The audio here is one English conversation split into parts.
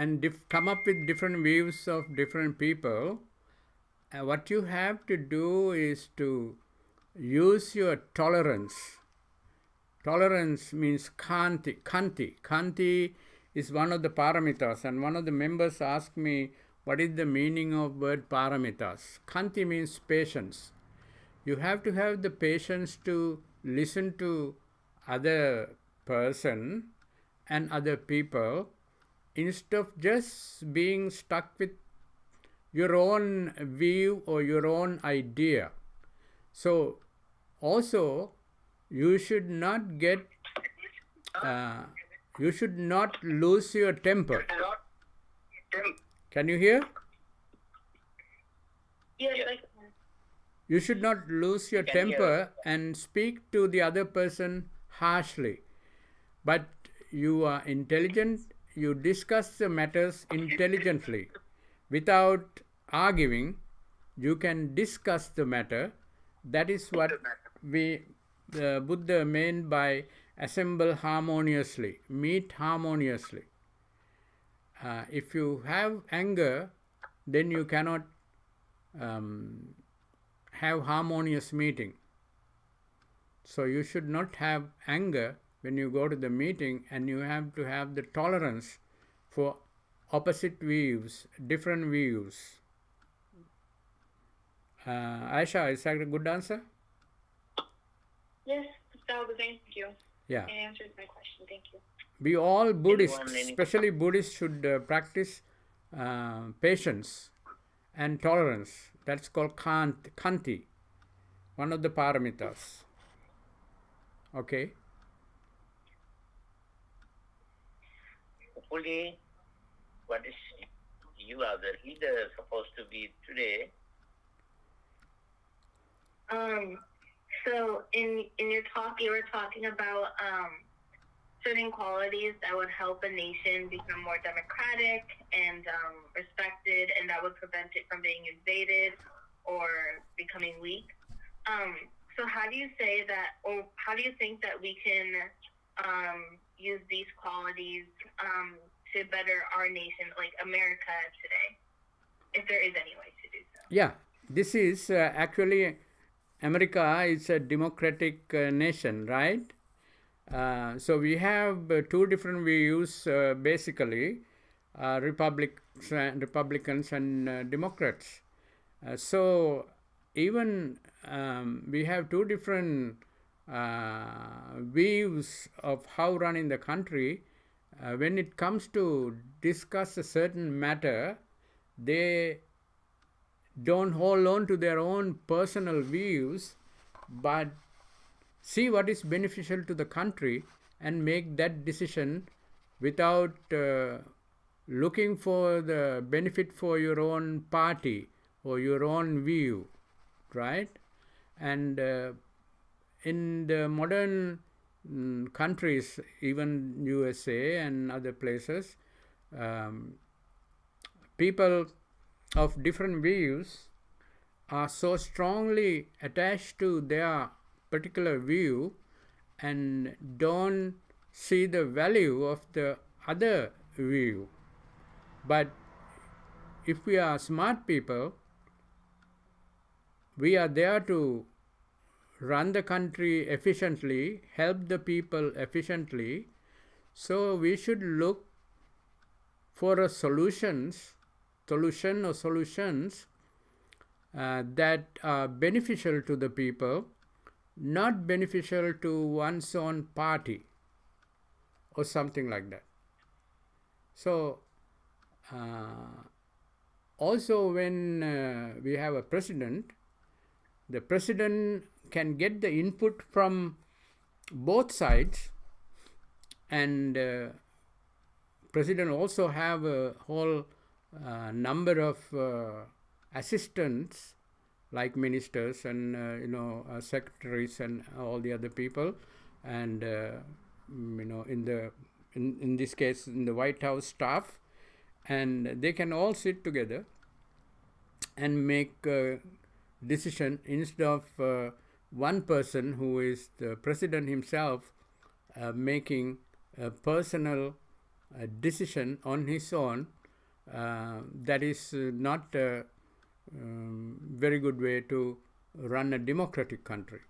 and come up with different views of different people. What you have to do is to use your tolerance. Tolerance means kanti. Kanti is one of the paramitas, and one of the members asked me, what is the meaning of word paramitas? Kanti means patience. You have to have the patience to listen to other person and other people instead of just being stuck with your own view or your own idea. So also you should not get you should not lose your temper. Can you hear? Yes, I can. You should not lose your temper and speak to the other person harshly. But you are intelligent, you discuss the matters intelligently. Without arguing, you can discuss the matter. That is what Buddha meant by assemble harmoniously, meet harmoniously. If you have anger, then you cannot have harmonious meeting. So you should not have anger when you go to the meeting, and you have to have the tolerance for opposite views, different views. Aisha, is that a good answer? Yes, that was thank you. Yeah. It answers my question. Thank you. We all Buddhists, especially Buddhists, should practice patience and tolerance. That's called kanti, one of the paramitas. Okay. Hopefully, what is you are the leader supposed to be today? So in your talk, you were talking about certain qualities that would help a nation become more democratic and respected, and that would prevent it from being invaded or becoming weak. So how do you say that, or how do you think that we can use these qualities to better our nation, like America today, if there is any way to do so? Yeah, this is actually America is a democratic nation, right? So we have two different views, basically, Republicans and Democrats. So even we have two different views of how running the country. When it comes to discuss a certain matter, they don't hold on to their own personal views, but see what is beneficial to the country and make that decision without looking for the benefit for your own party or your own view, right? And in the modern countries, even USA and other places, people of different views are so strongly attached to their particular view and don't see the value of the other view. But if we are smart people, we are there to run the country efficiently, help the people efficiently. So we should look for a solution or solutions that are beneficial to the people, not beneficial to one's own party or something like that. So also when we have a president, the president can get the input from both sides, and president also have a whole number of assistants like ministers and secretaries and all the other people, and in this case in the White House staff, and they can all sit together and make a decision instead of one person who is the president himself making a personal a decision on his own, that is not a very good way to run a democratic country.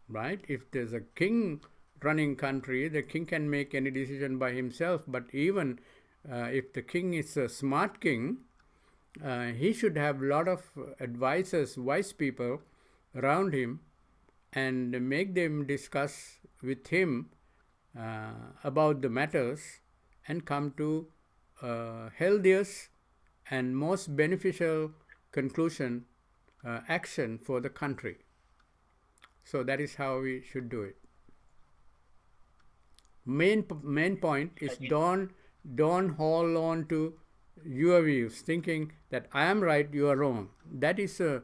Right? If there's a king running country, the king can make any decision by himself, but even if the king is a smart king, he should have a lot of advisors, wise people around him, and make them discuss with him about the matters and come to healthiest and most beneficial conclusion, action for the country. So that is how we should do it. Main point is don't hold on to your views, thinking that I am right, you are wrong. That is a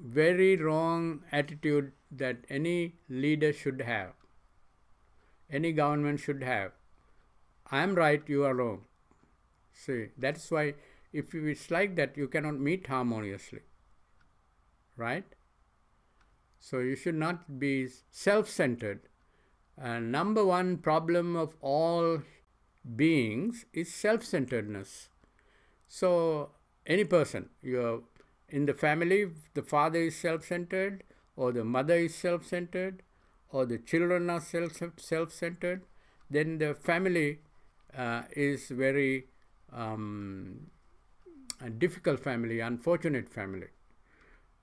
very wrong attitude that any leader should have, any government should have. I am right, you are wrong. See, that's why if it's like that, you cannot meet harmoniously. Right? So you should not be self-centered. Number one problem of all beings is self-centeredness. So any person, you're in the family, the father is self-centered, or the mother is self-centered, or the children are self-centered, then the family is very a difficult family, unfortunate family.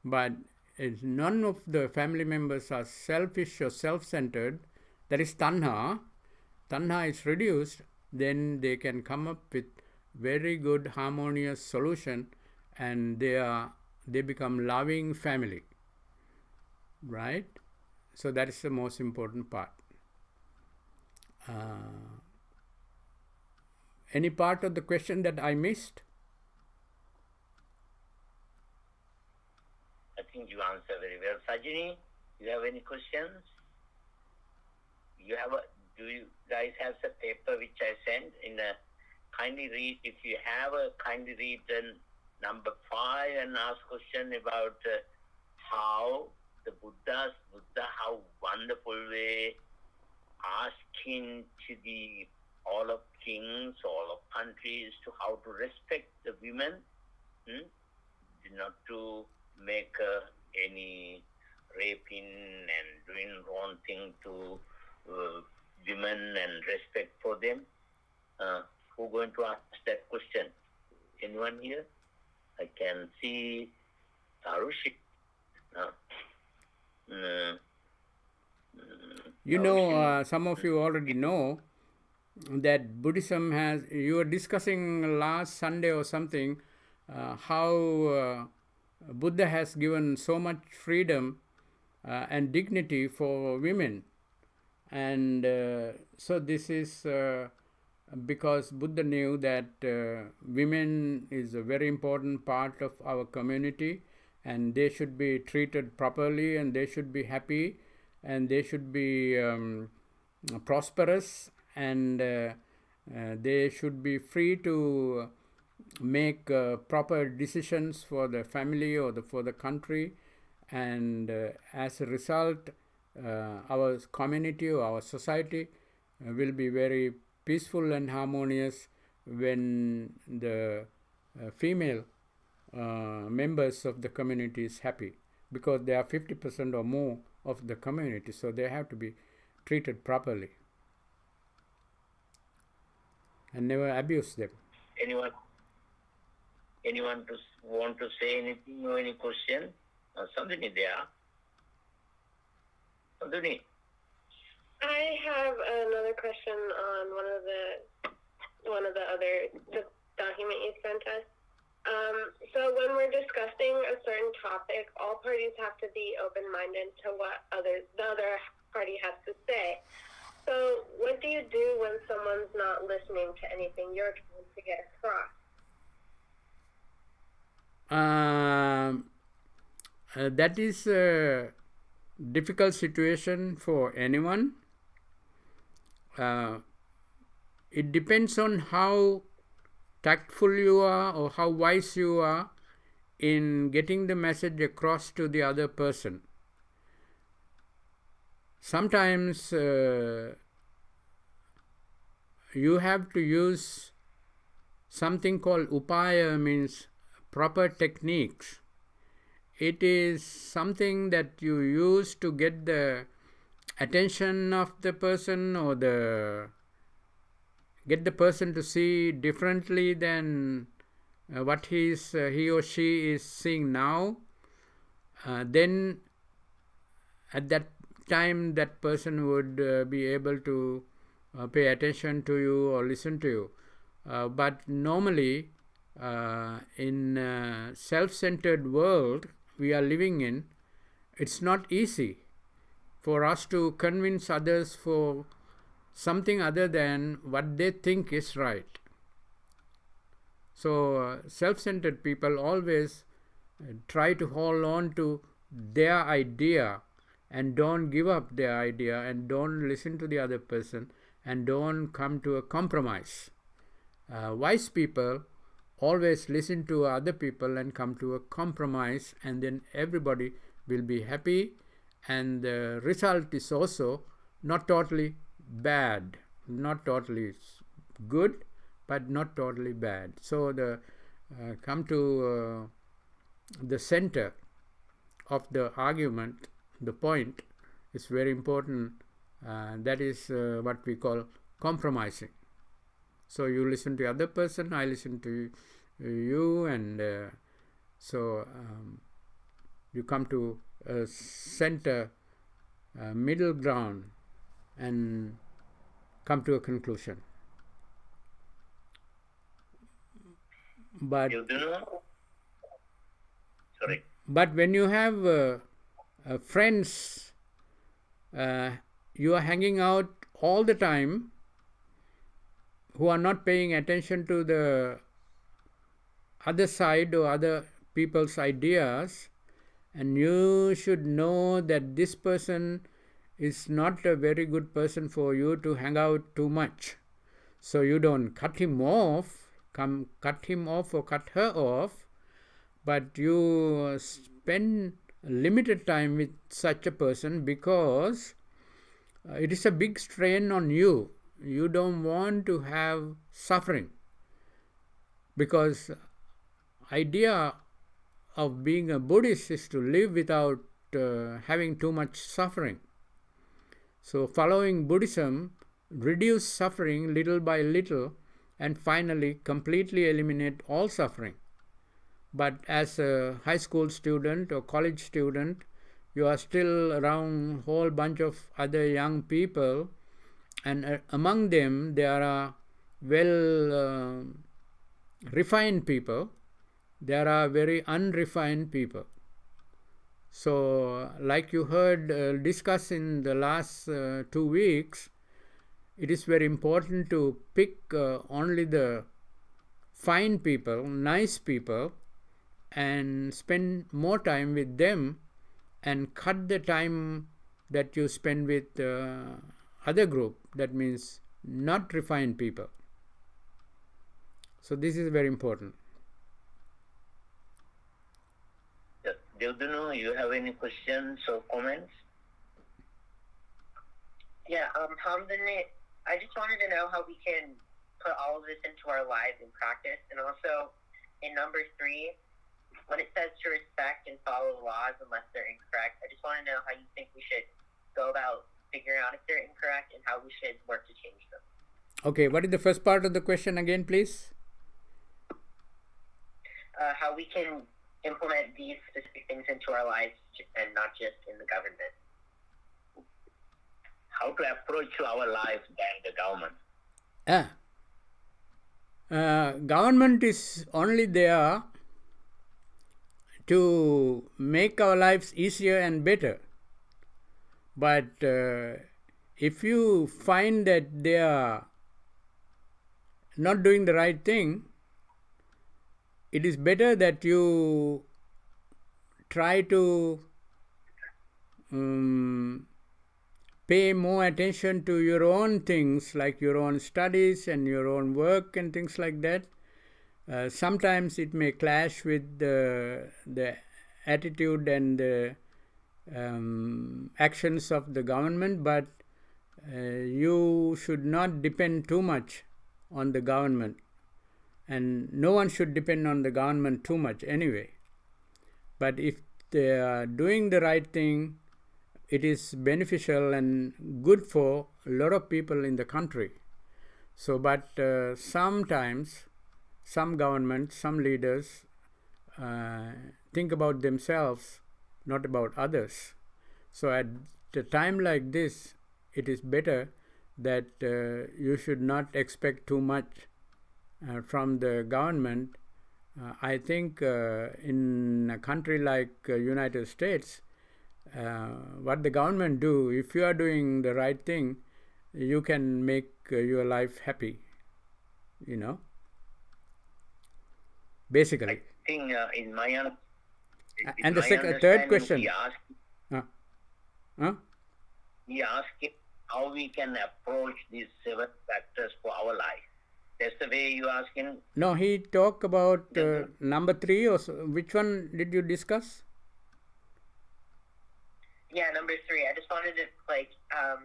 But if none of the family members are selfish or self-centered, that is tanha is reduced, then they can come up with very good harmonious solution, and they become loving family. Right? So that is the most important part. Any part of the question that I missed? I think you answer very well. Sajini, you have any questions? Do you guys have the paper which I sent in a kindly read? If you have a kindly read then number 5 and ask question about how the Buddha, how wonderful way asking to the all of kings, all of countries to how to respect the women, not to make any raping and doing wrong thing to women and respect for them. Who going to ask that question? Anyone here? I can see Tarushi. Some of you already know that Buddhism has, you were discussing last Sunday or something, how Buddha has given so much freedom and dignity for women. And so this is because Buddha knew that women is a very important part of our community, and they should be treated properly, and they should be happy, and they should be prosperous, and they should be free to make proper decisions for the family or for the country. And as a result, our community or our society will be very peaceful and harmonious when the female members of the community is happy, because they are 50% or more of the community, so they have to be treated properly and never abuse them. Anyone want to say anything or any question? Something there. Something. I have another question on one of the other document you sent us. So when we're discussing a certain topic, all parties have to be open-minded to what the other party has to say. So what do you do when someone's not listening to anything you're trying to get across? That is a difficult situation for anyone. It depends on how tactful you are or how wise you are in getting the message across to the other person. Sometimes you have to use something called upaya, means proper techniques. It is something that you use to get the attention of the person, or get the person to see differently than what he or she is seeing now. Then at that time that person would be able to pay attention to you or listen to you. But normally in self-centered world we are living in, it's not easy for us to convince others for something other than what they think is right. So self-centered people always try to hold on to their idea and don't give up their idea and don't listen to the other person and don't come to a compromise. Wise people always listen to other people and come to a compromise, and then everybody will be happy, and the result is also not totally bad, not totally good, but not totally bad. So the come to the center of the argument, the point is very important. That is what we call compromising. So you listen to the other person, I listen to you, and so you come to a center, middle ground, and come to a conclusion. But sorry. But when you have friends, you are hanging out all the time, who are not paying attention to the other side or other people's ideas, and you should know that this person is not a very good person for you to hang out too much. So you don't cut him off or cut her off, but you spend limited time with such a person, because it is a big strain on you. You don't want to have suffering, because idea of being a Buddhist is to live without having too much suffering. So following Buddhism, reduce suffering little by little, and finally completely eliminate all suffering. But as a high school student or college student, you are still around a whole bunch of other young people, and among them there are well refined people, there are very unrefined people. So like you heard discuss in the last 2 weeks, it is very important to pick only the fine people, nice people, and spend more time with them, and cut the time that you spend with other group, that means not refined people. So this is very important. Devdunu, you have any questions or comments? Yeah, I just wanted to know how we can put all of this into our lives in practice, and also in number 3, when it says to respect and follow laws unless they're incorrect, I just want to know how you think we should go about figuring out if they're incorrect and how we should work to change them. Okay, what is the first part of the question again, please? How we can implement these specific things into our lives and not just in the government. How to approach our life than the government? Government is only there to make our lives easier and better. But if you find that they are not doing the right thing, it is better that you try to pay more attention to your own things, like your own studies and your own work and things like that. Sometimes it may clash with the attitude and the actions of the government, but you should not depend too much on the government, and no one should depend on the government too much anyway. But if they are doing the right thing, it is beneficial and good for a lot of people in the country. So, but sometimes some governments, some leaders think about themselves, not about others. So at a time like this, it is better that you should not expect too much from the government. I think in a country like United States, what the government do, if you are doing the right thing, you can make your life happy, basically. I think in my and the third question. He asked how we can approach these 7 factors for our life. That's the way you ask him? No, he talked about number 3 or so. Which one did you discuss? Yeah, number 3. I just wanted to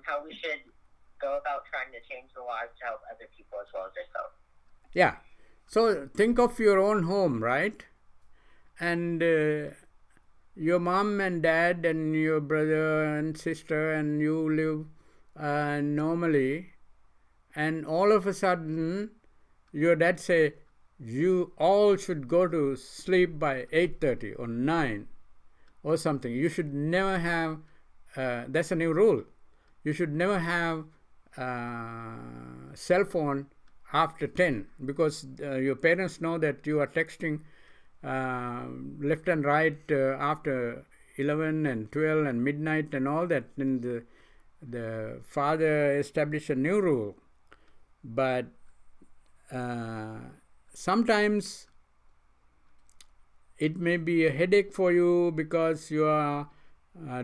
how we should go about trying to change the lives to help other people as well as ourselves. Yeah. So think of your own home, right? And your mom and dad and your brother and sister and you live normally, and all of a sudden your dad say you all should go to sleep by 8:30 or 9 or something. You should never have that's a new rule. You should never have cell phone after 10, because your parents know that you are texting left and right after 11 and 12 and midnight and all that. And the father established a new rule. But sometimes it may be a headache for you because you are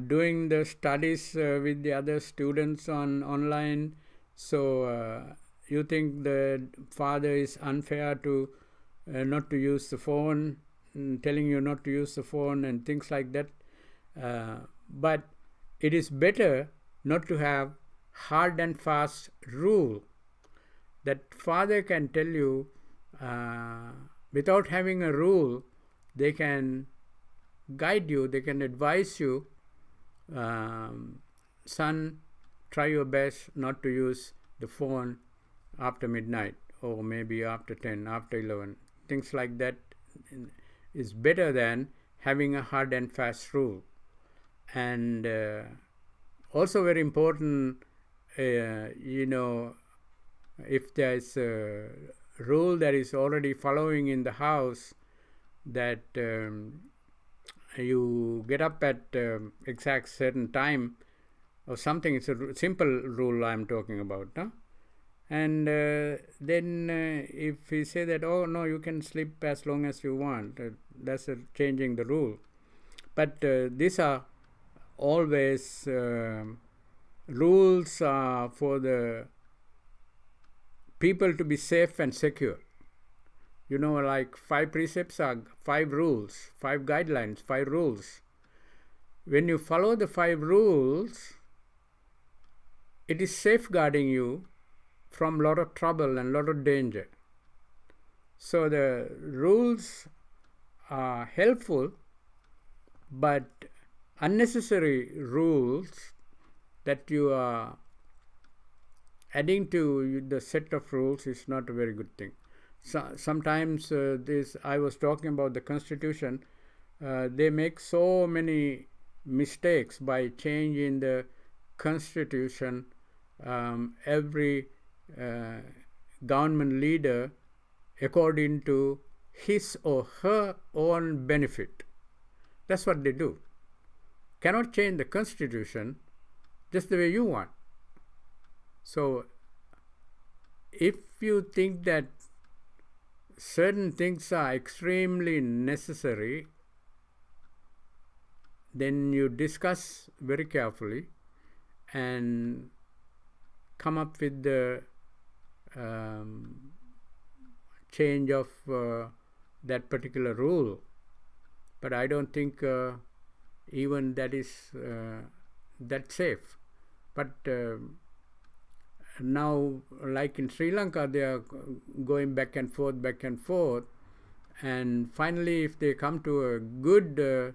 doing the studies with the other students online. So you think the father is unfair to not to use the phone, telling you not to use the phone and things like that. But it is better not to have hard and fast rule that father can tell you without having a rule. They can guide you, they can advise you, son, try your best not to use the phone after midnight, or maybe after 10, after 11. Things like that is better than having a hard and fast rule. And also very important, if there is a rule that is already following in the house, that you get up at exact certain time or something. It's a simple rule I'm talking about, no? And then if we say that, oh no, you can sleep as long as you want, that's changing the rule. But these are always rules for the people to be safe and secure. Like 5 precepts are 5 rules, 5 guidelines, 5 rules. When you follow the 5 rules, it is safeguarding you from a lot of trouble and a lot of danger. So the rules are helpful, but unnecessary rules that you are adding to the set of rules is not a very good thing. So, sometimes I was talking about the Constitution, they make so many mistakes by changing the Constitution. Every government leader according to his or her own benefit. That's what they do. Cannot change the Constitution just the way you want. So if you think that certain things are extremely necessary, then you discuss very carefully and come up with the change of that particular rule. But I don't think even that is that safe. But now, like in Sri Lanka, they are going back and forth, and finally, if they come to a good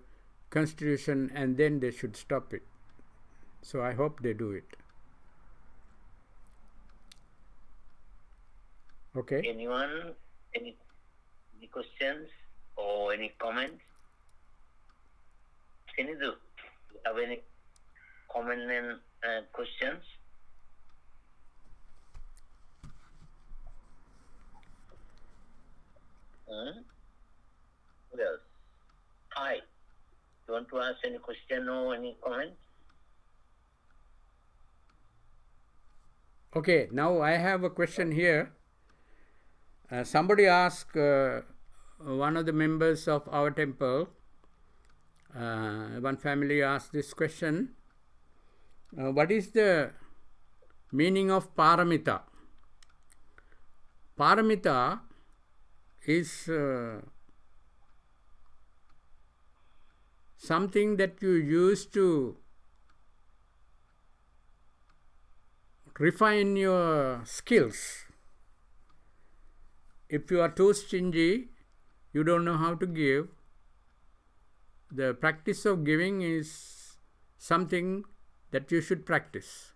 constitution, and then they should stop it. So I hope they do it. Okay. Anyone? Any questions or any comments? Sinidu, you have any comment and questions? Who else? Hi. You want to ask any question or any comment? Okay, now I have a question here. Somebody asked one of the members of our temple, one family asked this question, what is the meaning of Paramita? Paramita is something that you use to refine your skills. If you are too stingy, you don't know how to give. The practice of giving is something that you should practice.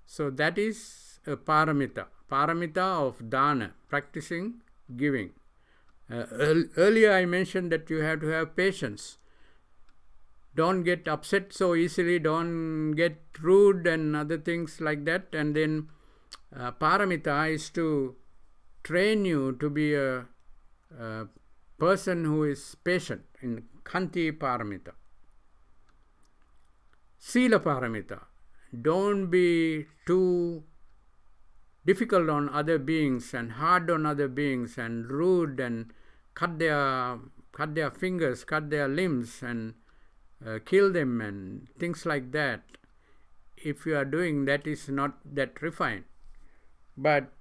So that is a paramita. Paramita of dana, practicing giving. Earlier I mentioned that you have to have patience. Don't get upset so easily, don't get rude and other things like that. And then paramita is to train you to be a person who is patient, in Khanti Paramita. Sila Paramita. Don't be too difficult on other beings and hard on other beings and rude and cut their fingers, cut their limbs and kill them and things like that. If you are doing that, is not that refined. But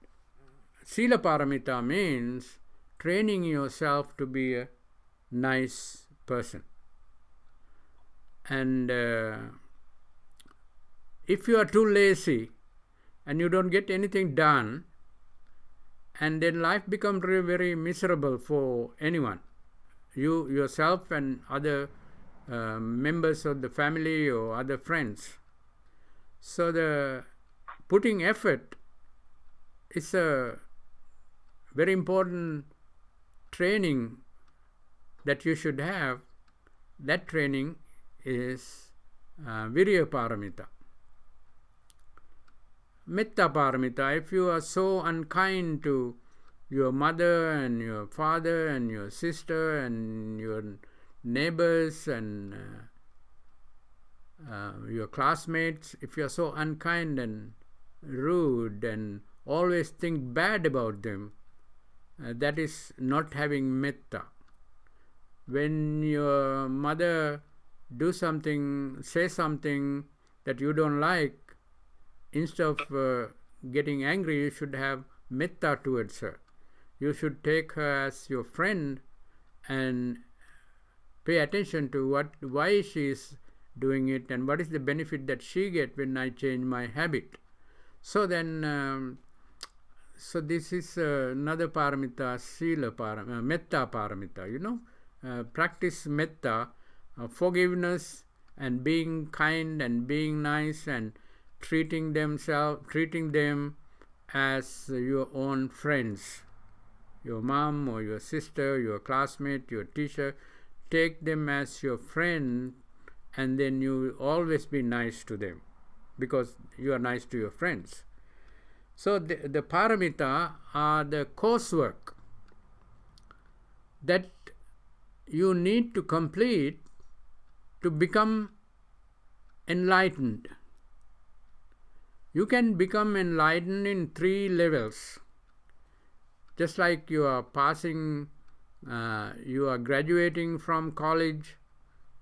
Sila Paramita means training yourself to be a nice person. And if you are too lazy and you don't get anything done, and then life becomes very, very miserable for anyone, you yourself and other members of the family or other friends. So the putting effort is a very important training that you should have. That training is Virya Paramita. Metta Paramita, if you are so unkind to your mother and your father and your sister and your neighbors and your classmates, if you are so unkind and rude and always think bad about them, that is not having metta. When your mother do something, say something that you don't like, instead of getting angry, you should have metta towards her. You should take her as your friend and pay attention to why she is doing it and what is the benefit that she get when I change my habit. So then, so this is another paramita, sila paramita, metta paramita. Practice metta, forgiveness and being kind and being nice and treating them as your own friends, your mom or your sister, your classmate, your teacher. Take them as your friend, and then you always be nice to them because you are nice to your friends. So the paramita are the coursework that you need to complete to become enlightened. You can become enlightened in 3 levels. Just like you are passing, you are graduating from college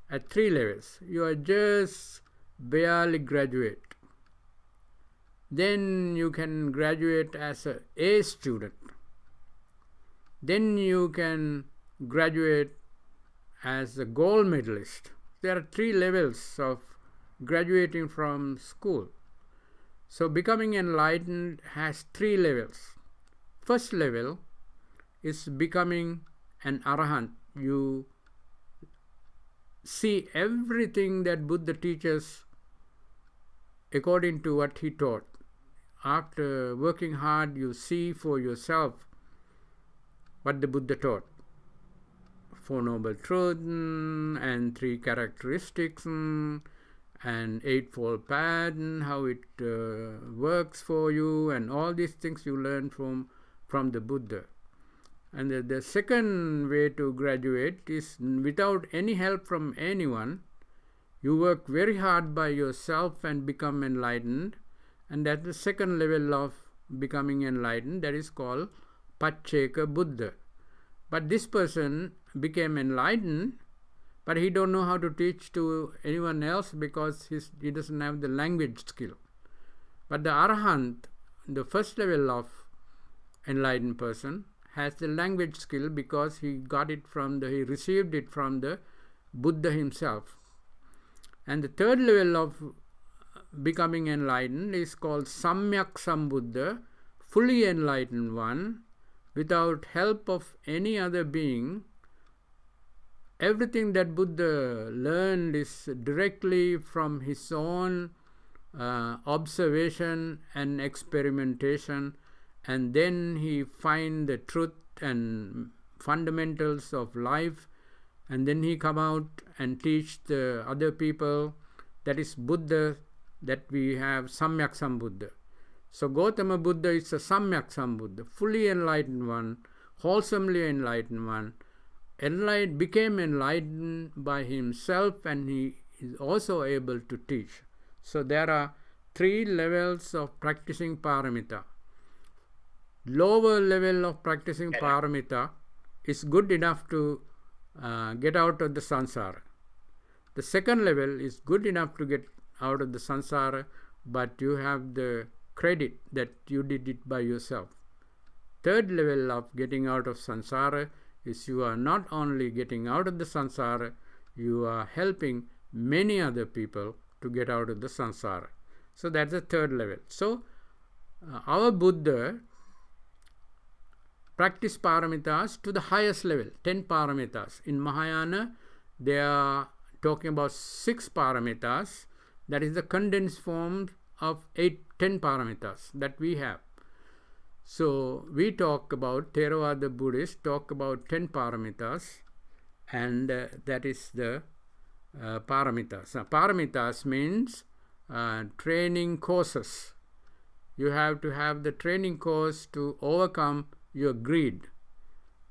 at 3 levels. You are just barely graduate. Then you can graduate as an A student. Then you can graduate as a gold medalist. There are 3 levels of graduating from school. So becoming enlightened has 3 levels. First level is becoming an arahant. You see everything that Buddha teaches according to what he taught. After working hard, you see for yourself what the Buddha taught. 4 Noble Truths and 3 characteristics and Eightfold Path, how it works for you, and all these things you learn from the Buddha. And the second way to graduate is without any help from anyone. You work very hard by yourself and become enlightened. And that's the second level of becoming enlightened. That is called Pacceka Buddha. But this person became enlightened, but he don't know how to teach to anyone else because he doesn't have the language skill. But the Arahant, the first level of enlightened person, has the language skill because he received it from the Buddha himself. And the third level of becoming enlightened is called Samyak Sambuddha, fully enlightened one, without help of any other being. Everything that Buddha learned is directly from his own observation and experimentation, and then he find the truth and fundamentals of life, and then he come out and teach the other people. That is Buddha, that we have Samyak Sambuddha. So Gautama Buddha is a Samyak Sambuddha, fully enlightened one, wholesomely enlightened one, became enlightened by himself, and he is also able to teach. So there are 3 levels of practicing paramita. Lower level of practicing paramita is good enough to get out of the samsara. The second level is good enough to get out of the samsara, but you have the credit that you did it by yourself. Third level of getting out of samsara is you are not only getting out of the samsara, you are helping many other people to get out of the samsara. So that's the third level. So our Buddha practice paramitas to the highest level, 10 paramitas. In Mahayana, they are talking about 6 paramitas. That is the condensed form of 10 paramitas that we have. So we talk about, Theravada Buddhists talk about 10 paramitas, and that is the paramitas. Paramitas means training courses. You have to have the training course to overcome your greed.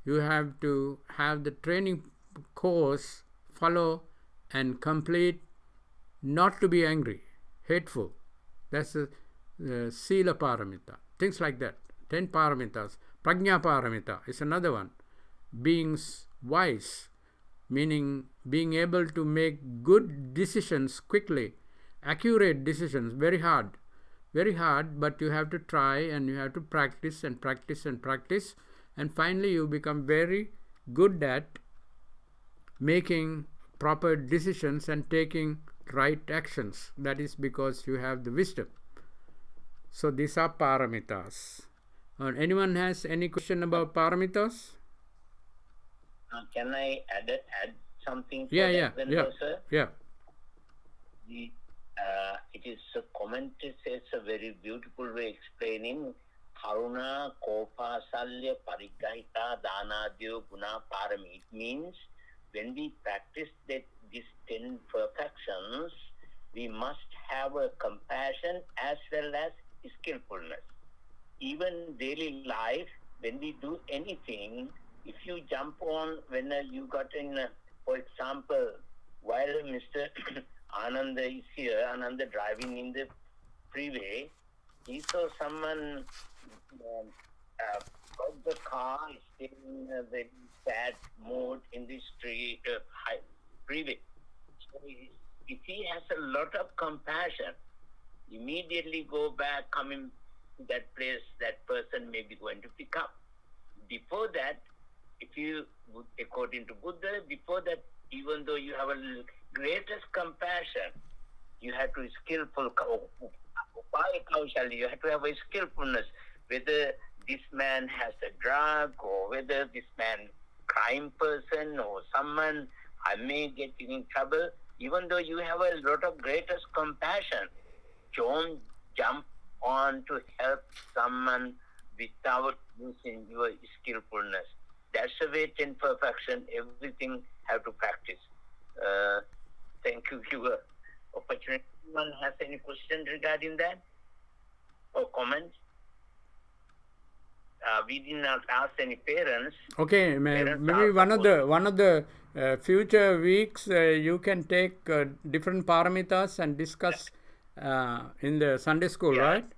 You have to have the training course follow and complete, not to be angry, hateful. That's the Sila Paramita. Things like that. 10 paramitas. Prajna Paramita is another one. Being wise, meaning being able to make good decisions quickly, accurate decisions, very hard, but you have to try and you have to practice and practice and practice, and finally you become very good at making proper decisions and taking right actions. That is because you have the wisdom. So these are paramitas. Anyone has any question about paramitas? Can I add something? Yeah. It is a commentary says a very beautiful way explaining Karuna, Kopa, Salya, Parigahita, Danadyo, Guna, Parami. It means when we practice these 10 perfections, we must have a compassion as well as skillfulness. Even daily life, when we do anything, if you jump on when you got in, for example, while Mr. Ananda is here, Ananda driving in the freeway, he saw someone got the car, staying in a very sad mood in the street, freeway. So if he has a lot of compassion, immediately go back, coming to that place, that person may be going to pick up. Before that, if you, according to Buddha, before that, even though you have a greatest compassion, you have to skillful Upaya Kaushalya, you have to have a skillfulness, whether this man has a drug or whether this man crime person or someone I may get in trouble. Even though you have a lot of greatest compassion, don't jump on to help someone without using your skillfulness. That's the way in perfection. Everything have to practice. Thank you for your opportunity. Anyone has any question regarding that or comments? We did not ask any parents. Okay, Parents maybe are one of supposed the future weeks you can take different paramitas and discuss in the Sunday school, Yeah. right?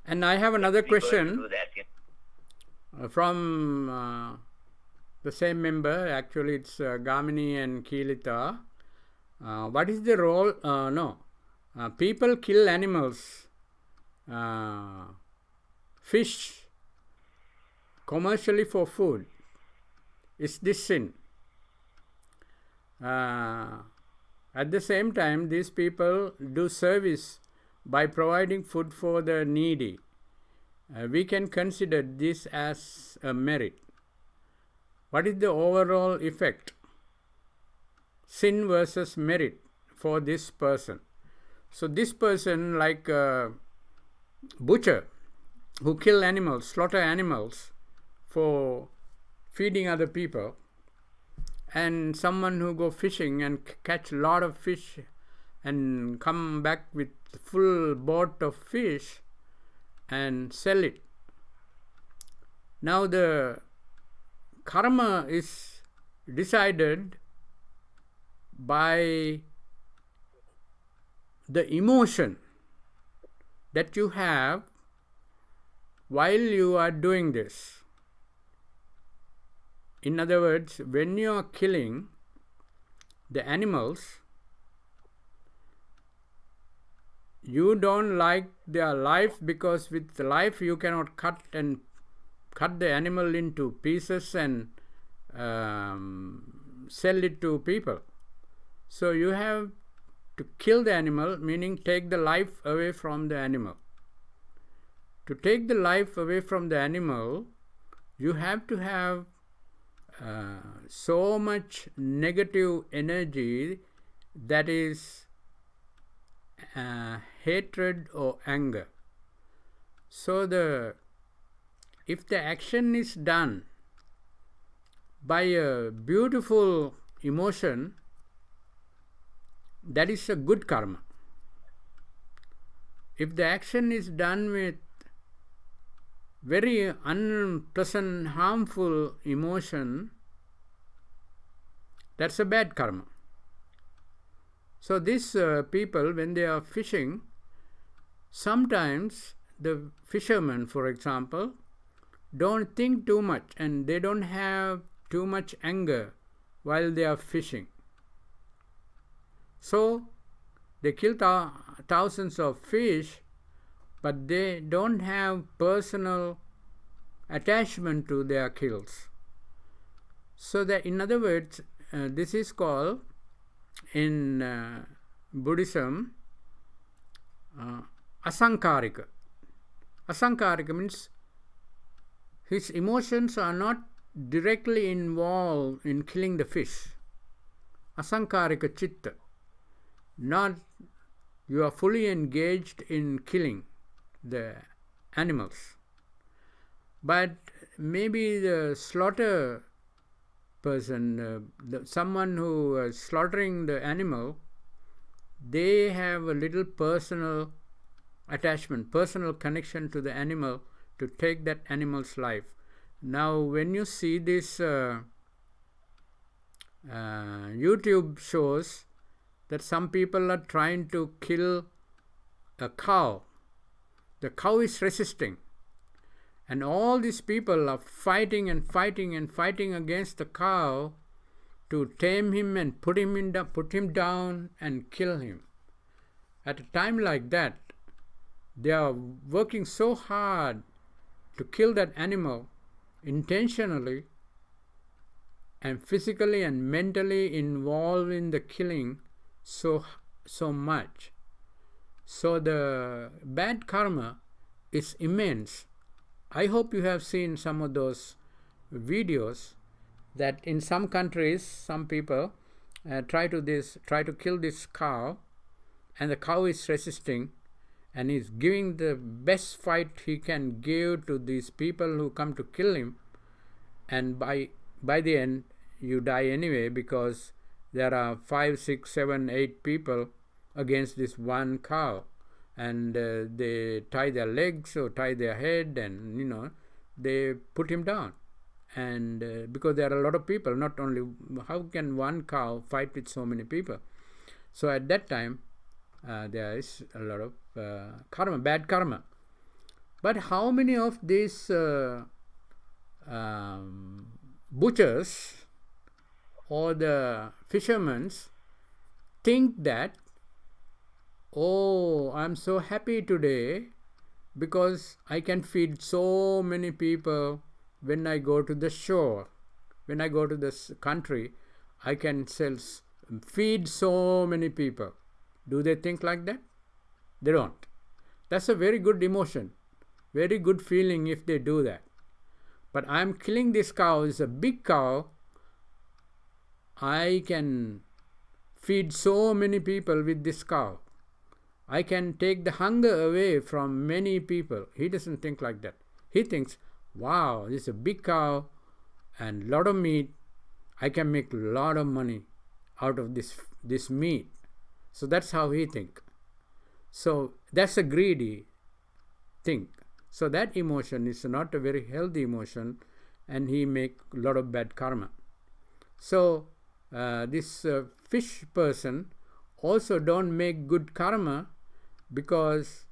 And I have another We're going to question do that, yeah. from the same member. Actually, it's Gamini and Keelita. What is the role? People kill animals, fish, commercially for food. Is this sin? At the same time, these people do service by providing food for the needy. We can consider this as a merit. What is the overall effect? Sin versus merit for this person. So this person, like a butcher who kill animals, slaughter animals for feeding other people, and someone who go fishing and catch a lot of fish and come back with full boat of fish and sell it. Now the karma is decided by the emotion that you have while you are doing this. In other words, when you are killing the animals, you don't like their life, because with the life you cannot cut the animal into pieces and sell it to people. So you have to kill the animal, meaning take the life away from the animal. To take the life away from the animal, you have to have so much negative energy, that is hatred or anger. So if the action is done by a beautiful emotion, that is a good karma. If the action is done with very unpleasant, harmful emotion, that's a bad karma. So these people, when they are fishing, sometimes the fishermen, for example, don't think too much and they don't have too much anger while they are fishing. So they kill thousands of fish, but they don't have personal attachment to their kills. So that, in other words, this is called in Buddhism asankarika. Asankarika means his emotions are not directly involved in killing the fish. Asankarika chitta. Not you are fully engaged in killing the animals. But maybe the slaughter person, someone who is slaughtering the animal, they have a little personal attachment, personal connection to the animal to take that animal's life. Now, when you see this YouTube shows that some people are trying to kill a cow, the cow is resisting, and all these people are fighting and fighting and fighting against the cow to tame him and put him down and kill him. At a time like that, they are working so hard to kill that animal intentionally and physically and mentally involved in the killing so much. So the bad karma is immense. I hope you have seen some of those videos that in some countries, some people try to kill this cow, and the cow is resisting, and he's giving the best fight he can give to these people who come to kill him, and by the end you die anyway, because there are 5, 6, 7, 8 people against this one cow, and they tie their legs or tie their head, and they put him down. And because there are a lot of people, not only, how can one cow fight with so many people? So at that time there is a lot of karma, bad karma. But how many of these butchers or the fishermen think that, oh, I'm so happy today because I can feed so many people when I go to the shore, when I go to this country, I can feed so many people. Do they think like that? They don't. That's a very good emotion, very good feeling if they do that. But I'm killing this cow, it's a big cow, I can feed so many people with this cow. I can take the hunger away from many people. He doesn't think like that. He thinks, wow, this is a big cow and a lot of meat. I can make a lot of money out of this meat. So that's how he thinks. So that's a greedy thing. So that emotion is not a very healthy emotion, and he make a lot of bad karma. So this fish person also don't make good karma, because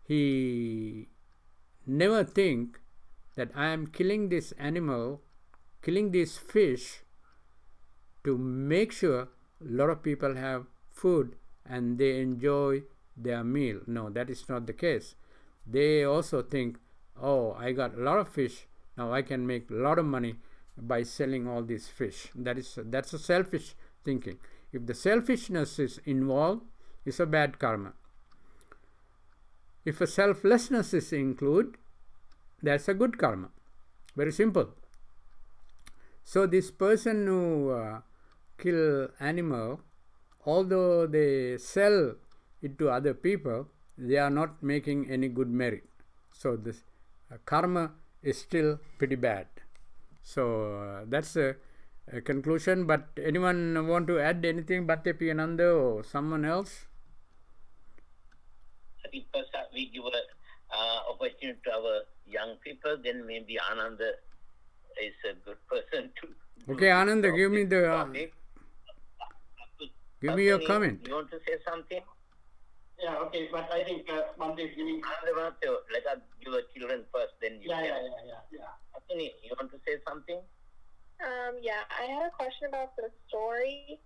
he never think that I am killing this animal, killing this fish to make sure a lot of people have food and they enjoy their meal. No, that is not the case. They also think, oh, I got a lot of fish, now I can make a lot of money by selling all these fish. That's a selfish thinking. If the selfishness is involved, it's a bad karma. If a selflessness is included, that's a good karma. Very simple. So this person who kill animal, although they sell it to other people, they are not making any good merit. So this karma is still pretty bad. So that's a conclusion. But anyone want to add anything, Bhatte Piyananda or someone else? I think first we give an opportunity to our young people, then maybe Ananda is a good person to... Okay, Ananda, give me give me your comment. You want to say something? Yeah, okay, but I think Bhante is giving... Ananda, let us give the children first, then you Yeah. Nikini, you want to say something? Yeah, I had a question about the story.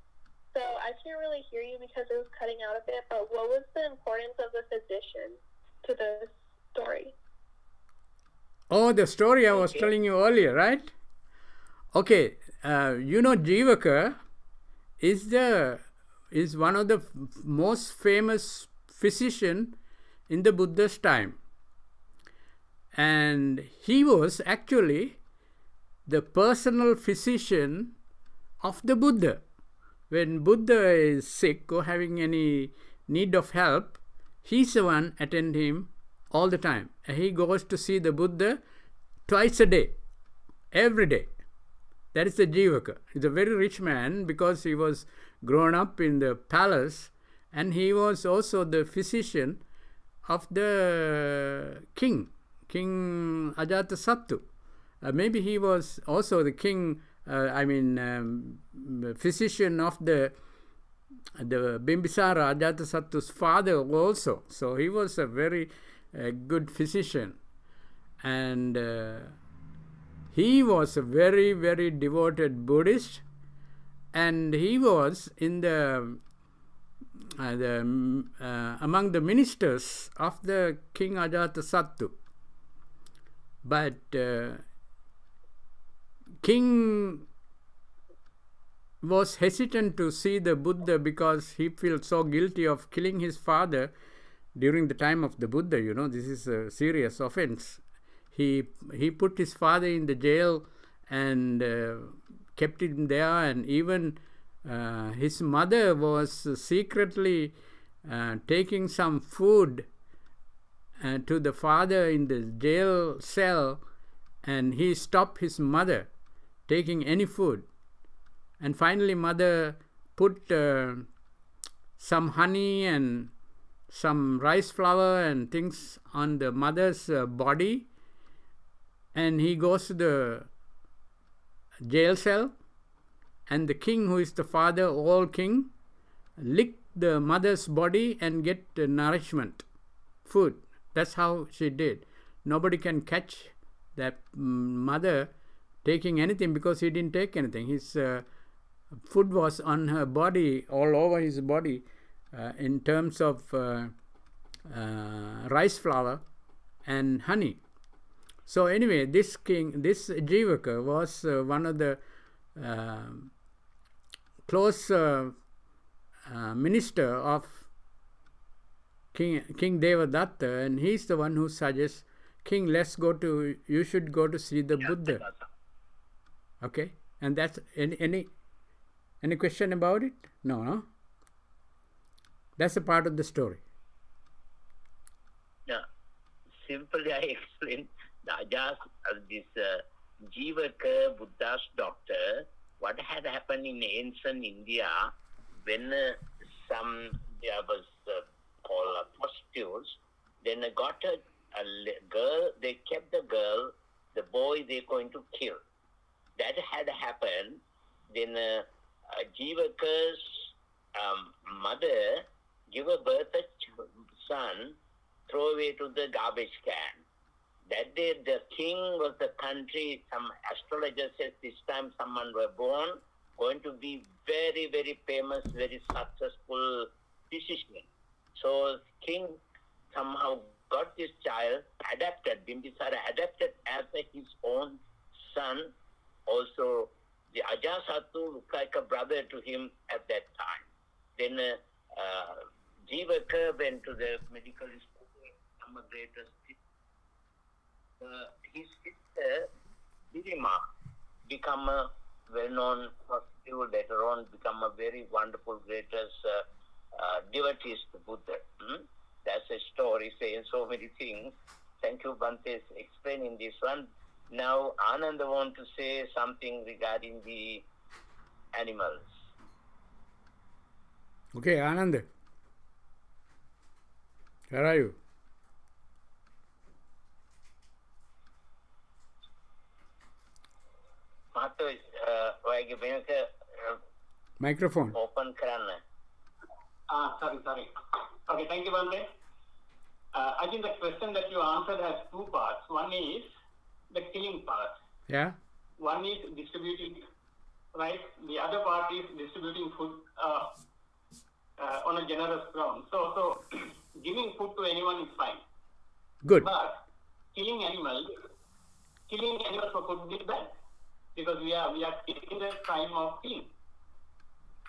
So I can't really hear you because it was cutting out a bit, but what was the importance of the physician to the story? Oh, the story I was telling you earlier, right? Okay, Jivaka is one of the most famous physician in the Buddha's time. And he was actually the personal physician of the Buddha. When Buddha is sick or having any need of help, he's the one attend him all the time. And he goes to see the Buddha twice a day, every day. That is the Jivaka. He's a very rich man because he was grown up in the palace, and he was also the physician of the king Ajatasattu. Maybe he was also the king, physician of the Bimbisara, Ajatasattu's father also. So he was a very good physician. And he was a very, very devoted Buddhist, and he was in among the ministers of the king Ajatasattu. But king was hesitant to see the Buddha because he feels so guilty of killing his father, during the time of the Buddha, this is a serious offense. He put his father in the jail and kept him there, and even his mother was secretly taking some food to the father in the jail cell, and he stopped his mother taking any food. And finally mother put some honey and some rice flour and things on the mother's body, and he goes to the jail cell, and the king, who is the father, all king, lick the mother's body and get nourishment, food. That's how she did. Nobody can catch that mother taking anything, because he didn't take anything. His food was on her body, all over his body, in terms of rice flour and honey. So anyway, this king, this Jivaka, was one of the close minister of King Devadatta, and he's the one who suggests, King, you should go to see the Buddha. Okay, and that's any question about it? No. That's a part of the story. Yeah, simply I explained this Jivaka, Buddha's doctor, what had happened in ancient India when there was called prostitutes, then got a girl, they kept the girl, the boy they're going to kill. That had happened. Then Jivaka's mother give a birth a son, throw away to the garbage can. That day the king was the country, some astrologer says this time someone were born, going to be very, very famous, very successful physician. So king somehow got this child, adapted, Bimbisara adapted as his own son. Also, the Ajasattu looked like a brother to him at that time. Then Jivaka went to the medical school, become a greatest. His sister, Dirima, become a well-known prostitute, later on become a very wonderful, greatest devotee to Buddha. That's a story saying so many things. Thank you, Bante, explaining this one. Now, Ananda want to say something regarding the animals. Okay, Ananda. Where are you? Microphone. Open karanna. Sorry. Okay, thank you, Bante. I think the question that you answered has two parts. One is the killing part. Yeah. One is distributing, right? The other part is distributing food on a generous ground. So giving food to anyone is fine. Good. But killing animals for food is bad, because we are taking the crime of killing.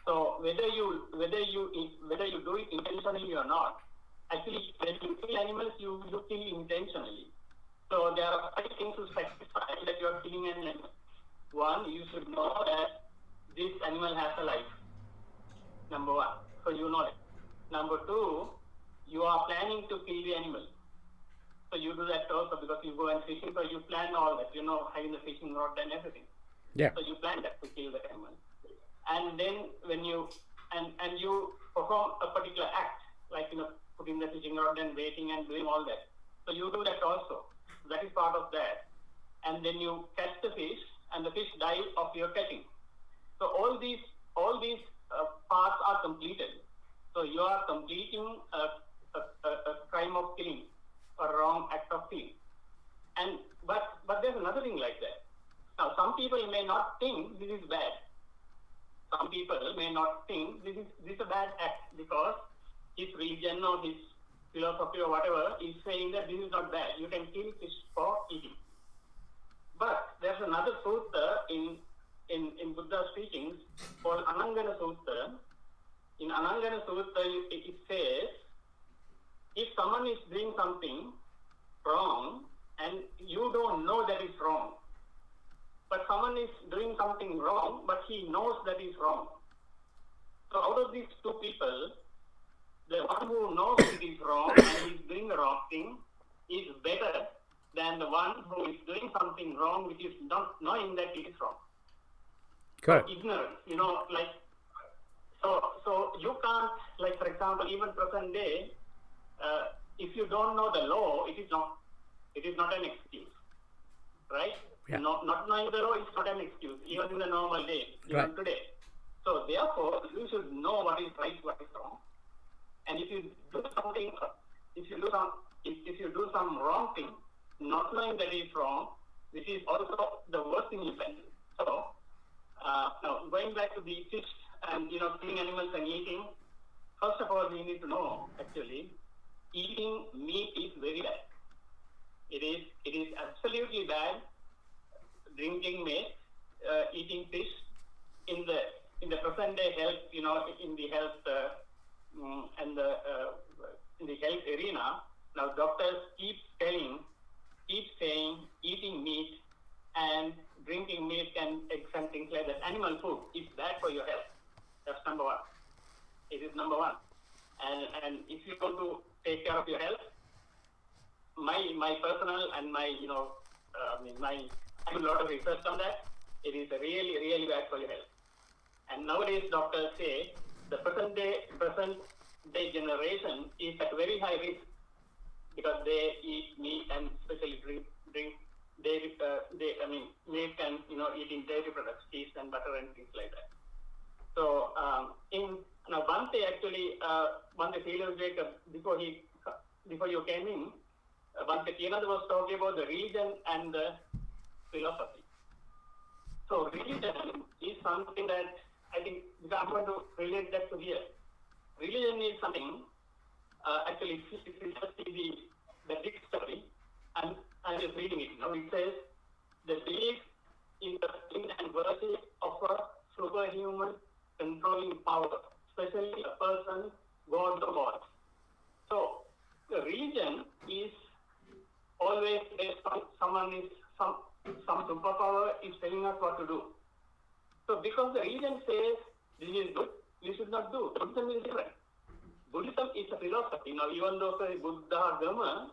So whether you do it intentionally or not, actually when you kill animals, you kill intentionally. So there are 5 things to specify that you are killing an animal. One, you should know that this animal has a life. Number 1. So you know it. Number 2, you are planning to kill the animal. So you do that also, because you go and fishing, so you plan all that, having the fishing rod and everything. Yeah. So you plan that to kill the animal. And then when you perform a particular act, like putting the fishing rod and waiting and doing all that. So you do that also. That is part of that. And then you catch the fish, and the fish dies of your catching. So all these parts are completed. So you are completing a crime of killing, a wrong act of killing. But there's another thing like that. Now some people may not think this is bad. Some people may not think this is a bad act, because his religion or his philosophy or whatever is saying that this is not bad. You can kill fish for eating. But there's another sutta in Buddha's teachings called Anangana Sutta. In Anangana Sutta, it says if someone is doing something wrong and you don't know that is wrong, but someone is doing something wrong, but he knows that is wrong. So out of these two people, the one who knows it is wrong and is doing the wrong thing is better than the one who is doing something wrong which is not knowing that it is wrong. Correct. Ignorance, like, so you can't, like, for example, even present day, if you don't know the law, it is not an excuse, right? Yeah. Not knowing the law is not an excuse, even in the normal day, even Right. today. So therefore, you should know what is right, what is wrong. And if you do something, if you do some wrong thing, not knowing that it is wrong, this is also the worst thing you can do. So, now going back to the fish and killing animals and eating, first of all, we need to know actually, eating meat is very bad. It is absolutely bad. Drinking meat, eating fish, in the present day health, in the health and in the health arena, now doctors keep saying eating meat and drinking milk and eggs and things like that, animal food, is bad for your health. That's number one. It is number one. And if you want to take care of your health, my personal and my I do a lot of research on that. It is really, really bad for your health. And nowadays, doctors say the present day generation is at very high risk because they eat meat and especially drink dairy, milk and eating dairy products, cheese and butter and things like that. So Bhante actually, Bhante Sri Jacob, before you came in, Bhante Kianad was talking about the religion and the philosophy. So religion is something that I think I'm going to relate that to here. Religion is something, actually, if you just see the dictionary, and I'm just reading it now, it says, the belief in the in and worship of a superhuman controlling power, especially a person, God or gods. So the religion is always based on some superpower is telling us what to do. So because the religion says this is good, we should not do. Buddhism is different. Buddhism is a philosophy. Now, even though say Buddha Dhamma,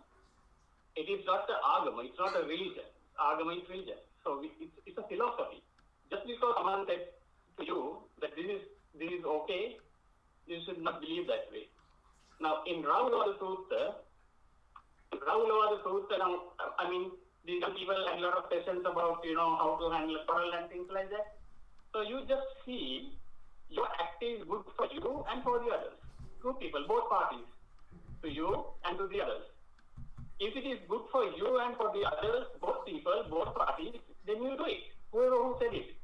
it is not the agama, it's not a religion. Agama is religion. So it's a philosophy. Just because someone said to you that this is okay, you should not believe that way. Now, in Rahulavada Sutta, now, I mean, these people had a lot of questions about, how to handle a quarrel and things like that. So you just see your act is good for you and for the others. Two people, both parties, to you and to the others. If it is good for you and for the others, both people, both parties, then you do it, whoever who said it.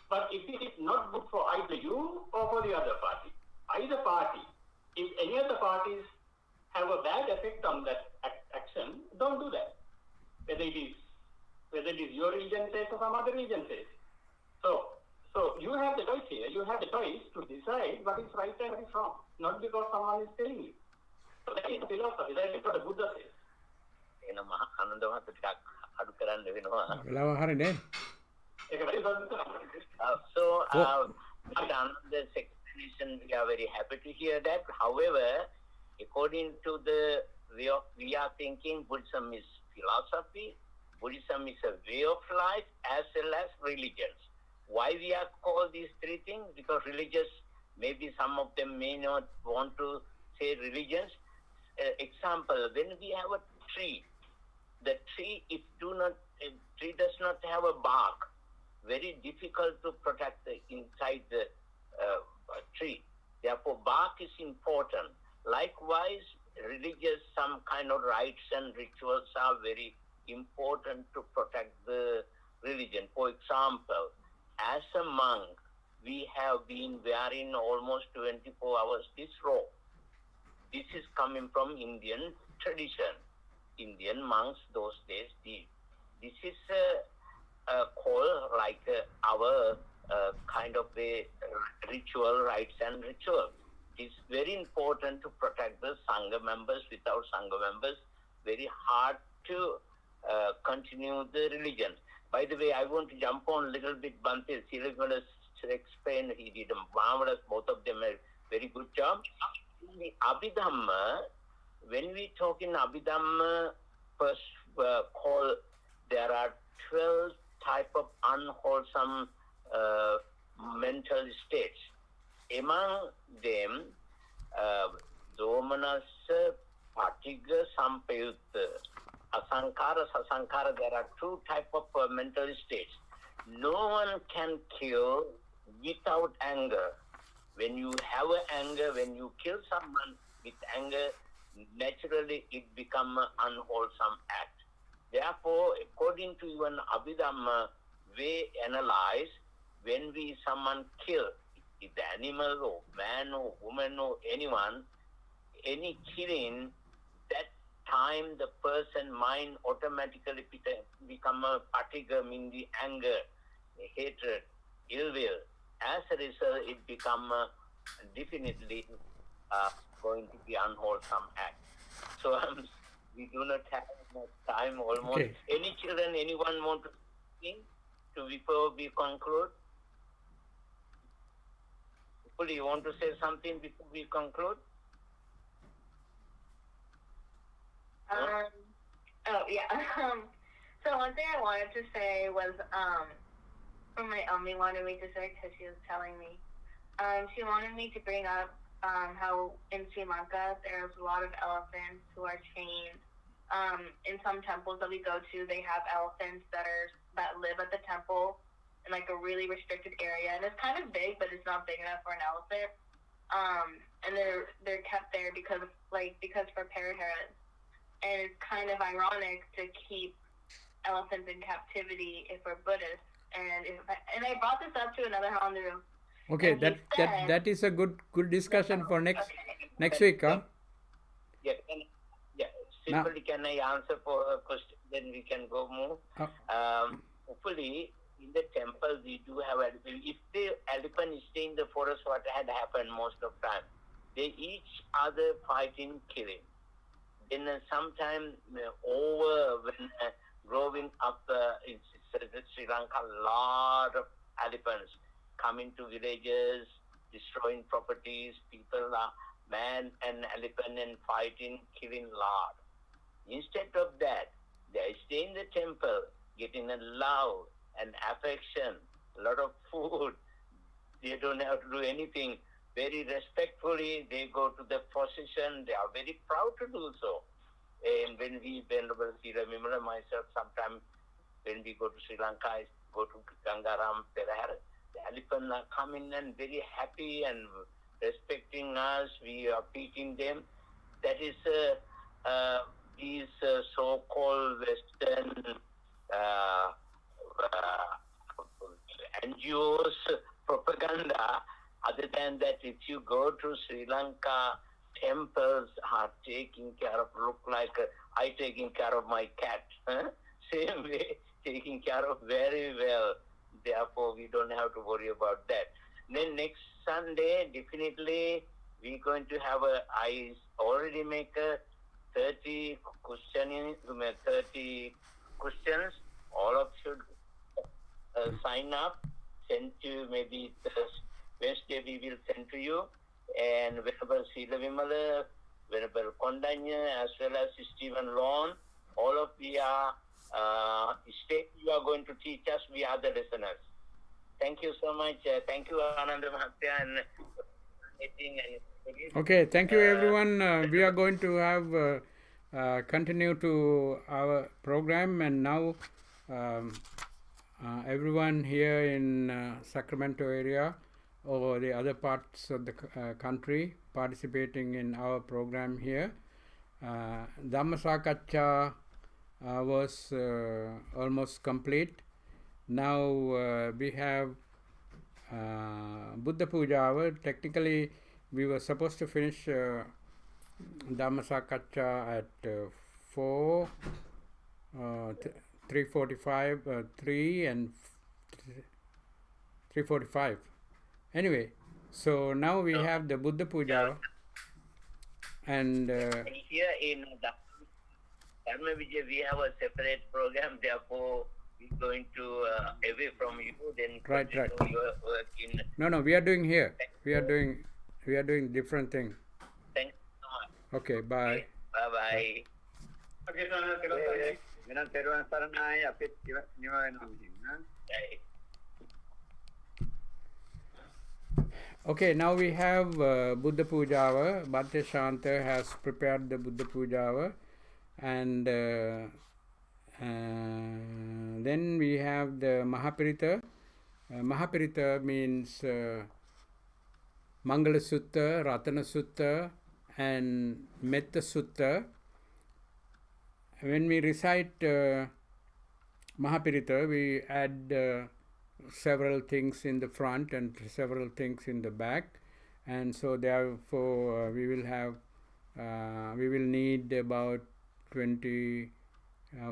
But if it is not good for either you or for the other party, either party, if any of the parties have a bad effect on that action, don't do that. Whether it is your religion says or some other religion says. So you have the choice here. You have the choice to decide what is right and what is wrong, not because someone is telling you. So that is philosophy. That is what the Buddha says. Another explanation, we are very happy to hear that. However, according to the way of we are thinking, Buddhism is philosophy, Buddhism is a way of life as well as religions. Why we are called these three things? Because religious, maybe some of them may not want to say religions. Example, when we have a tree, the tree, tree does not have a bark, very difficult to protect inside the tree. Therefore, bark is important. Likewise, religious, some kind of rites and rituals are very important to protect the religion. For example, as a monk, we have been wearing almost 24 hours this robe. This is coming from Indian tradition. Indian monks those days did. This is called like our kind of a ritual, rites and rituals. it's very important to protect the Sangha members. Without Sangha members, very hard to continue the religion. By the way, I want to jump on a little bit. Bhante Sirivimala explained, he did a marvelous, both of them a very good job. In the Abhidhamma, when we talk in Abhidhamma, first call, there are 12 type of unwholesome mental states. Among them, Domanasa, Patiga, Sampayutta, Asankara, Sasankara, there are 2 type of mental states. No one can kill without anger. When you have anger, when you kill someone with anger, naturally it becomes an unwholesome act. Therefore, according to even Abhidhamma, we analyze when we someone kill, if the animal or man or woman or anyone, any killing, that time the person mind automatically become a patiga, mean the anger, hatred, ill will. As a result, it become definitely going to be unwholesome act. So we do not have much time almost. Okay. Any children, anyone want to speak before we conclude? People, you want to say something before we conclude? So one thing I wanted to say was, from my Elmi wanted me to say, because she was telling me, she wanted me to bring up how in Sri Lanka there's a lot of elephants who are chained. In some temples that we go to, they have elephants that live at the temple in like a really restricted area, and it's kind of big, but it's not big enough for an elephant. And they're kept there because for parenthood. And it's kind of ironic to keep elephants in captivity if we're Buddhists. And I brought this up to another Hindu. Okay, and that is a good discussion for next week, huh? Yeah, simply can I answer for a question, then we can go move. Hopefully, in the temple we do have elephant. If the elephant stay in the forest, what had happened most of the time, they each other fighting, killing. Then sometime when growing up in Sri Lanka, a lot of elephants coming to villages, destroying properties, people are man and elephant and fighting, killing lot. Instead of that, they stay in the temple, getting a love and affection, a lot of food. They don't have to do anything. Very respectfully, they go to the procession. They are very proud to do so. And when Venerable Sri Vimala, myself, sometimes when we go to Sri Lanka, I go to Gangaram, Perahar, the elephants are coming and very happy and respecting us. We are feeding them. That is these so-called Western NGOs propaganda. Other than that, if you go to Sri Lanka, temples are taking care of, look like I taking care of my cat. Same way, taking care of very well. Therefore, we don't have to worry about that. Then next Sunday, definitely, we're going to have I already make 30 questions. All of you should sign up, send to maybe Wednesday we will send to you. And Venerable Sila Vimala, Venerable Kondanya, as well as Stephen Lawn, all of you are you are going to teach us, we are the listeners. Thank you so much. Thank you, Ananda Mahatya. And okay, thank you everyone. We are going to have continue to our program, and now everyone here in Sacramento area or the other parts of the country participating in our program here. Dhammasakaccha was almost complete. Now we have Buddha Puja hour. Technically, we were supposed to finish Dhammasakaccha at 3:45, 3 and 3:45. Anyway, So now we have the Buddha Puja, and Here in Dharma Vijay, we have a separate program. Therefore, we're going to away from you. Then Right. continue your work in. No, we are doing here. We are doing different thing. Thanks so much. Okay, bye. Bye bye. වෙනත් තෙරුවන් සරණයි අපිත් නිව වෙනවා මිසින් Okay, now we have Buddha Pujava. Bhatta Shanta has prepared the Buddha Pujava, and then we have the Mahapirita. Mahapirita means Mangala Sutta, Ratana Sutta, and Metta Sutta. When we recite Mahapirita, we add several things in the front and several things in the back, and so therefore we will need about 20,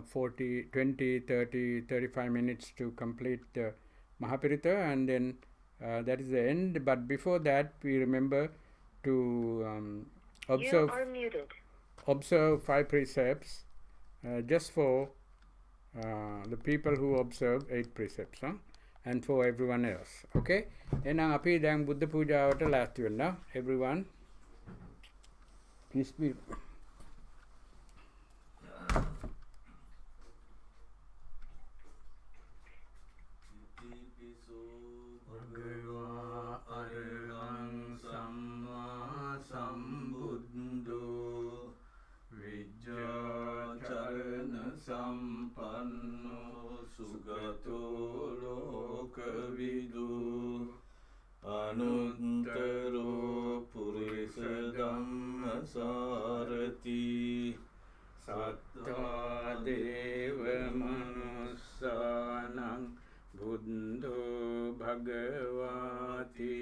40, 20, 30, 35 minutes to complete the Mahapirita, and then that is the end. But before that, we remember to observe 5 precepts just for the people who observe 8 precepts, and for everyone else. Okay? එහෙනම් අපි දැන් බුද්ධ පූජාවට ලෑස්ති වෙන්න. Everyone, please be. Sampanno sugato lokavidu anuttaro purisa dhamma sarati sattva deva manussanang buddho bhagavati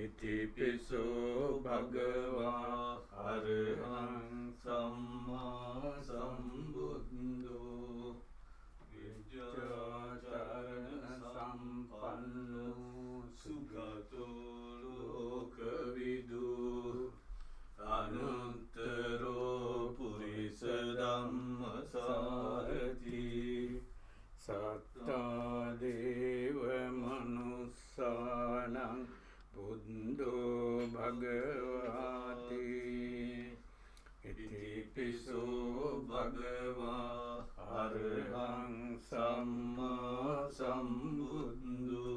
iti piso bhagava arahang samma sambuddho vijjacharana sampanno sugato lokavidu anuttaro purisa dhamma sarati satta deva manussanang buddho bhagavati iti piso bhagava arahang samma sambuddho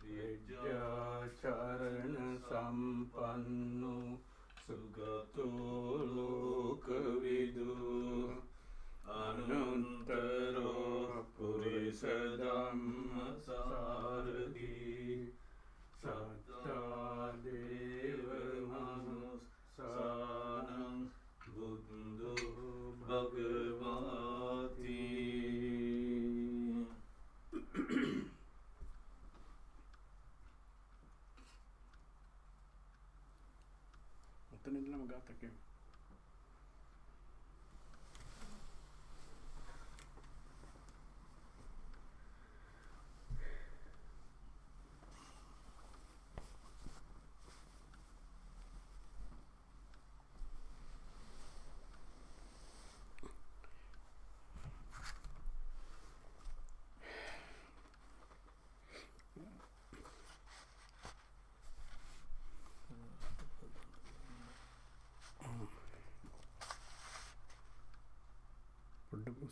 vijjacharana sampanno sugato lokavidu anuttaro purisa dhamma sarati satta deva manussanang buddho bhagavati.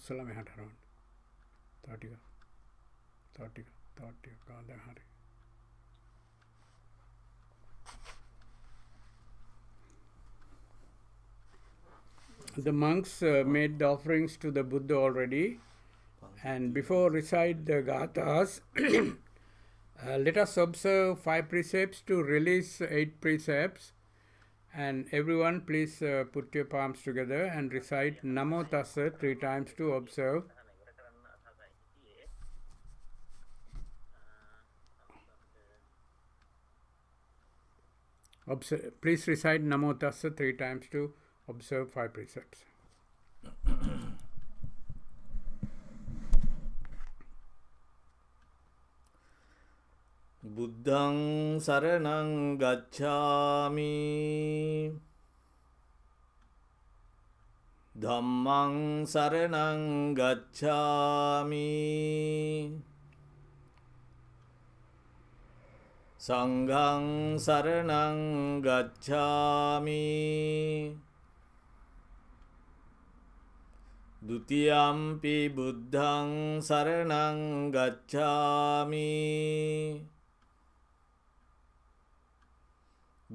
උස්සලා මෙහාට හරවන්න. තව ටික දැන් හරි. The monks made the offerings to the Buddha already, and before recite the gathas, let us observe 5 precepts to release 8 precepts. And everyone, please put your palms together and recite Namo Tassa 3 times to observe. Please recite Namo Tassa 3 times to observe 5 precepts. බුද්ධං සරණං ගච්ඡාමි ධම්මං සරණං ගච්ඡාමි සංඝං සරණං ගච්ඡාමි ဒုတိယံ පි බුද්ධං සරණං ගච්ඡාමි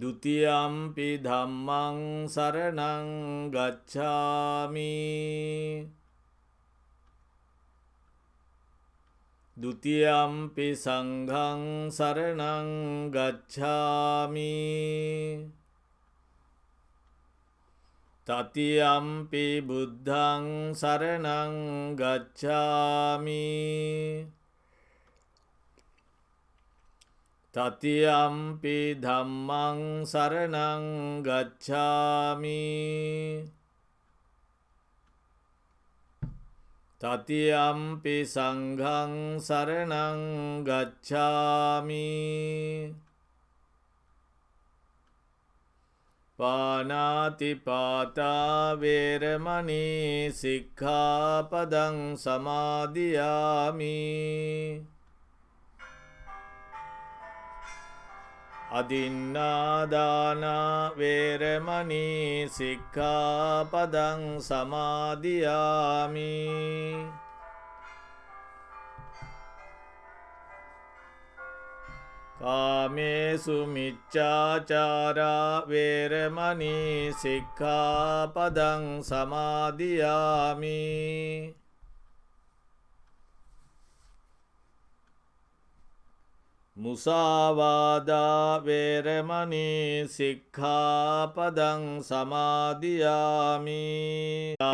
ဒုတိယံ පි ධම්මං සරණං ගච්ඡාමි ဒုတိယံ පි සංඝං සරණං ගච්ඡාමි တတိယံ පි බුද්ධං සරණං ගච්ඡාමි တတိယံ පි ධම්මං සරණං ගච්ඡාමි တတိယံ පි සංඝං සරණං ගච්ඡාමි ပါဏာတိပါတာဝေရမဏီสิกขาပဒံ စမာදිယာမိ အဒိန္နာဒါနာဝေရမဏီสิกขาပဒံ စမာදිယာမိ ကာမေစုမိจฉาจาရာဝေရမဏီสิกขาပဒံ စမာදිယာမိ မုสาวาดาဝေရမဏီสิกขาပဒံ စမာදිယာမိ